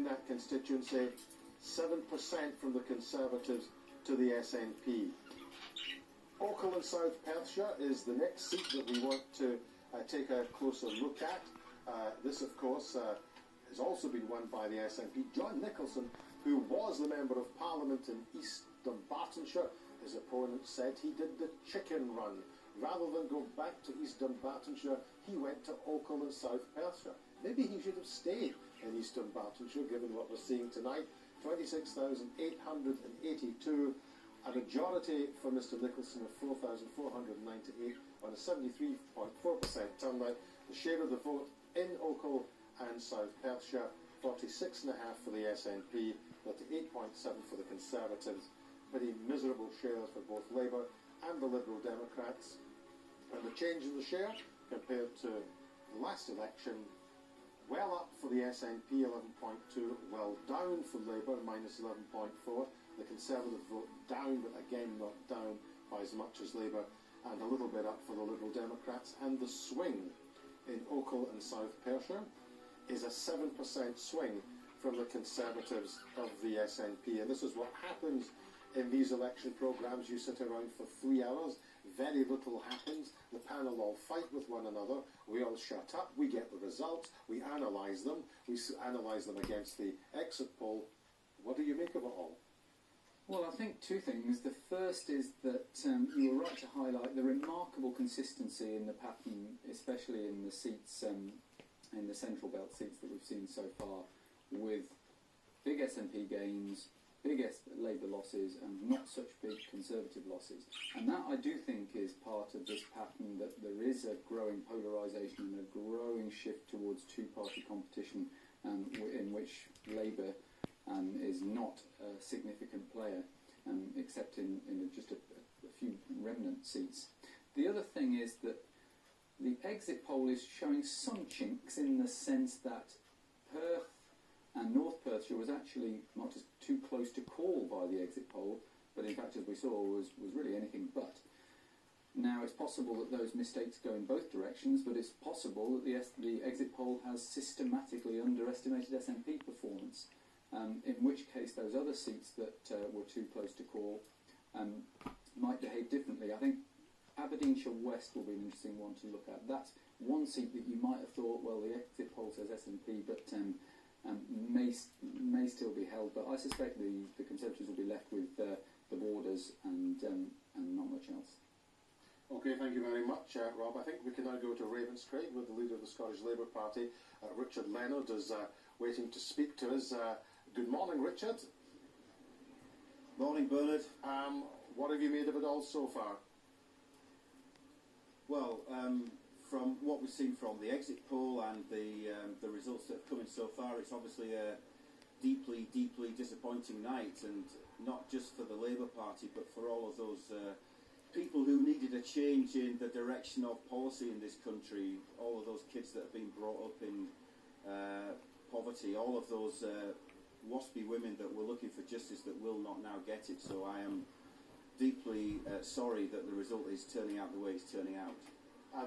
in that constituency, 7% from the Conservatives to the SNP. Ochil in South Perthshire is the next seat that we want to take a closer look at. This, of course, has also been won by the SNP. John Nicholson, who was the Member of Parliament in East Dunbartonshire, his opponent said he did the chicken run. Rather than go back to East Dunbartonshire, he went to Ochil in South Perthshire. Maybe he should have stayed in East Dunbartonshire, given what we're seeing tonight. 26,882, a majority for Mr Nicholson of 4,498 on a 73.4% turnout. The share of the vote in Ochil and South Perthshire, 46.5% for the SNP, 38.7% for the Conservatives. Pretty miserable shares for both Labour and the Liberal Democrats. And the change in the share compared to the last election, well up for the SNP, 11.2, well down for Labour, minus 11.4. The Conservative vote down, but again not down by as much as Labour, and a little bit up for the Liberal Democrats. And the swing in Ochil and South Perthshire is a 7% swing from the Conservatives of the SNP. And this is what happens in these election programmes. You sit around for 3 hours, very little happens, the panel all fight with one another, we all shut up, we get the results, we analyse them, against the exit poll. What do you make of it all? Well, I think two things. The first is that you were right to highlight the remarkable consistency in the pattern, especially in the seats, in the central belt seats that we've seen so far, with big SNP gains, big Labour losses, and not such big Conservative losses. And that, I do think, is part of this pattern, that there is a growing polarisation and a growing shift towards two-party competition, in which Labour is not a significant player, except in just a few remnant seats. The other thing is that the exit poll is showing some chinks, in the sense that Perth and North Perthshire was actually not just too close to call by the exit poll, but in fact, as we saw, was really anything but. Now, it's possible that those mistakes go in both directions, but it's possible that the exit poll has systematically underestimated SNP performance, in which case those other seats that were too close to call might behave differently. I think Aberdeenshire West will be an interesting one to look at. That's one seat that you might have thought, well, the exit poll says SNP, but may still be held. But I suspect the Conservatives will be left with the borders and not much else. Okay, thank you very much, Rob. I think we can now go to Ravenscraig with the leader of the Scottish Labour Party, Richard Leonard, is waiting to speak to us. Good morning, Richard. Morning, Bernard. What have you made of it all so far? Well, from what we've seen from the exit poll and the results that have come in so far, it's obviously a deeply, deeply disappointing night, and not just for the Labour Party, but for all of those people who needed a change in the direction of policy in this country, all of those kids that have been brought up in poverty, all of those waspy women that were looking for justice that will not now get it. So I am deeply sorry that the result is turning out the way it's turning out.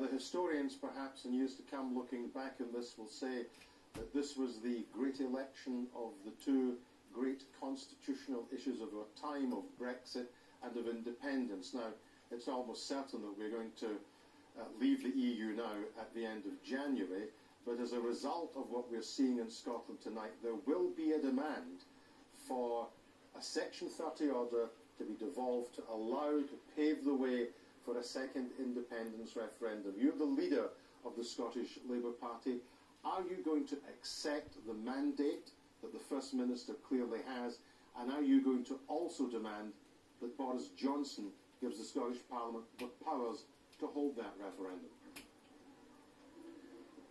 The historians, perhaps in years to come, looking back on this, will say that this was the great election of the two great constitutional issues of our time, of Brexit and of independence. Now, it's almost certain that we're going to leave the EU now at the end of January, but as a result of what we're seeing in Scotland tonight, there will be a demand for a Section 30 order to be devolved to allow, to pave the way for a second independence referendum. You're the leader of the Scottish Labour Party. Are you going to accept the mandate that the First Minister clearly has, and are you going to also demand that Boris Johnson gives the Scottish Parliament the powers to hold that referendum?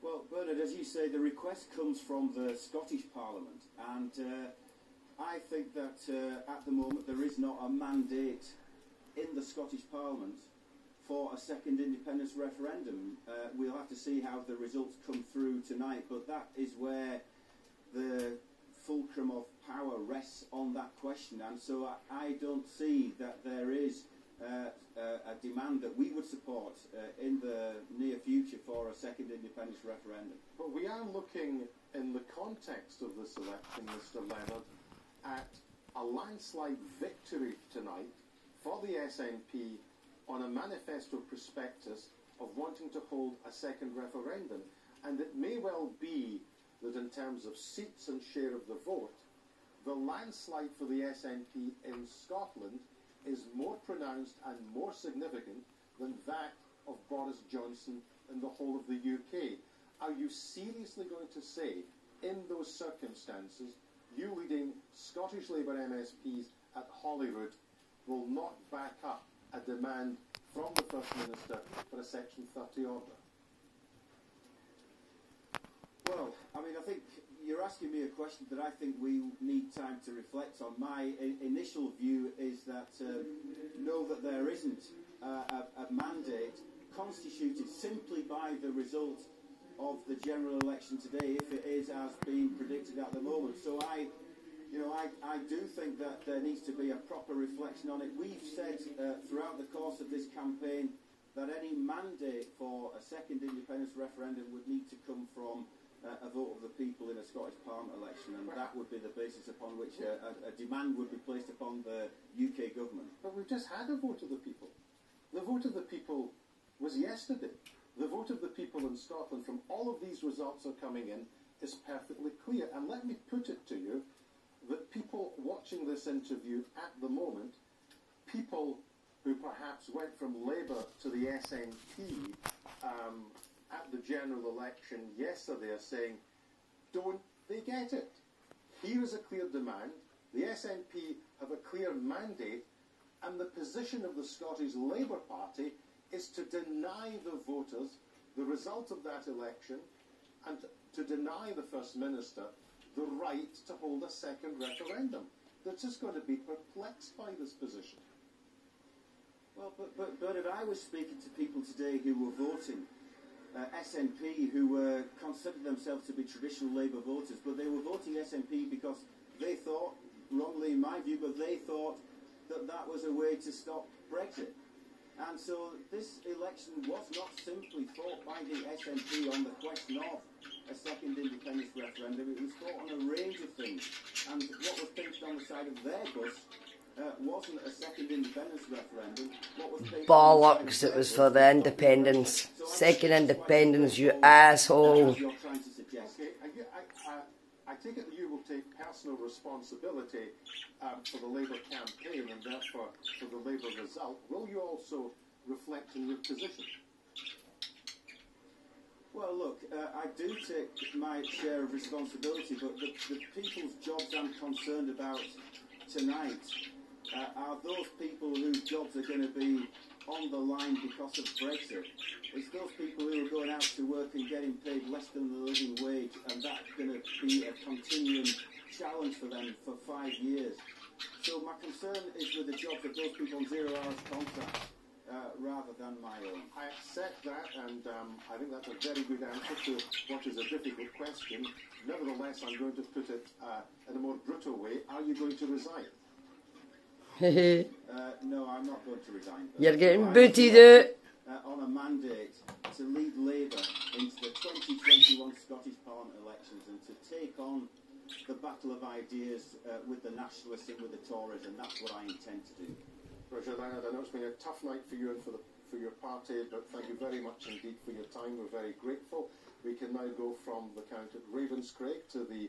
Well, Bernard, as you say, the request comes from the Scottish Parliament, and I think that at the moment there is not a mandate in the Scottish Parliament for a second independence referendum. We'll have to see how the results come through tonight, but that is where the fulcrum of power rests on that question, and so I don't see that there is a demand that we would support in the near future for a second independence referendum. But we are looking in the context of this election, Mr. Leonard, at a landslide victory tonight for the SNP on a manifesto prospectus of wanting to hold a second referendum. And it may well be that in terms of seats and share of the vote, the landslide for the SNP in Scotland is more pronounced and more significant than that of Boris Johnson in the whole of the UK. Are you seriously going to say, in those circumstances, you leading Scottish Labour MSPs at Holyrood will not back up a demand from the First Minister for a Section 30 order? Well, I mean, I think you're asking me a question that I think we need time to reflect on. My initial view is that know that there isn't a mandate constituted simply by the result of the general election today, if it is as being predicted at the moment. So I do think that there needs to be a proper reflection on it. We've said throughout the course of this campaign that any mandate for a second independence referendum would need to come from a vote of the people in a Scottish Parliament election, and that would be the basis upon which a demand would be placed upon the UK government. But we've just had a vote of the people. The vote of the people was yesterday. The vote of the people in Scotland from all of these results are coming in is perfectly clear. And let me put it to you that people watching this interview at the moment, people who perhaps went from Labour to the SNP at the general election yesterday are saying, don't they get it? Here is a clear demand. The SNP have a clear mandate, and the position of the Scottish Labour Party is to deny the voters the result of that election and to deny the First Minister the right to hold a second referendum. They're just going to be perplexed by this position. Well, but Bernard, I was speaking to people today who were voting SNP, who considered themselves to be traditional Labour voters, but they were voting SNP because they thought, wrongly in my view, but they thought that that was a way to stop Brexit. And so this election was not simply fought by the SNP on the question of a second independence referendum. It was fought on a range of things. And what was painted on the side of their bus wasn't a second independence referendum. What was painted Bollocks, it was for the independence. Second independence, you asshole. You're trying to suggest. Okay, I take it that you will take personal responsibility for the Labour campaign and therefore for the Labour result. Will you also reflect on your position? Well, look, I do take my share of responsibility, but the people's jobs I'm concerned about tonight are those people whose jobs are going to be on the line because of Brexit. It's those people who are going out to work and getting paid less than the living wage, and that's going to be a continuing challenge for them for 5 years. So my concern is with the jobs of those people on 0 hours contracts rather than my own. I accept that, and I think that's a very good answer to what is a difficult question. Nevertheless, I'm going to put it in a more brutal way. Are you going to resign? No, I'm not going to resign. You're getting booted out. On a mandate to lead Labour into the 2021 Scottish Parliament elections and to take on the battle of ideas with the Nationalists and with the Tories, and that's what I intend to do. Roger Leonard, I know it's been a tough night for you and for your party, but thank you very much indeed for your time. We're very grateful. We can now go from the count at Ravenscraig to the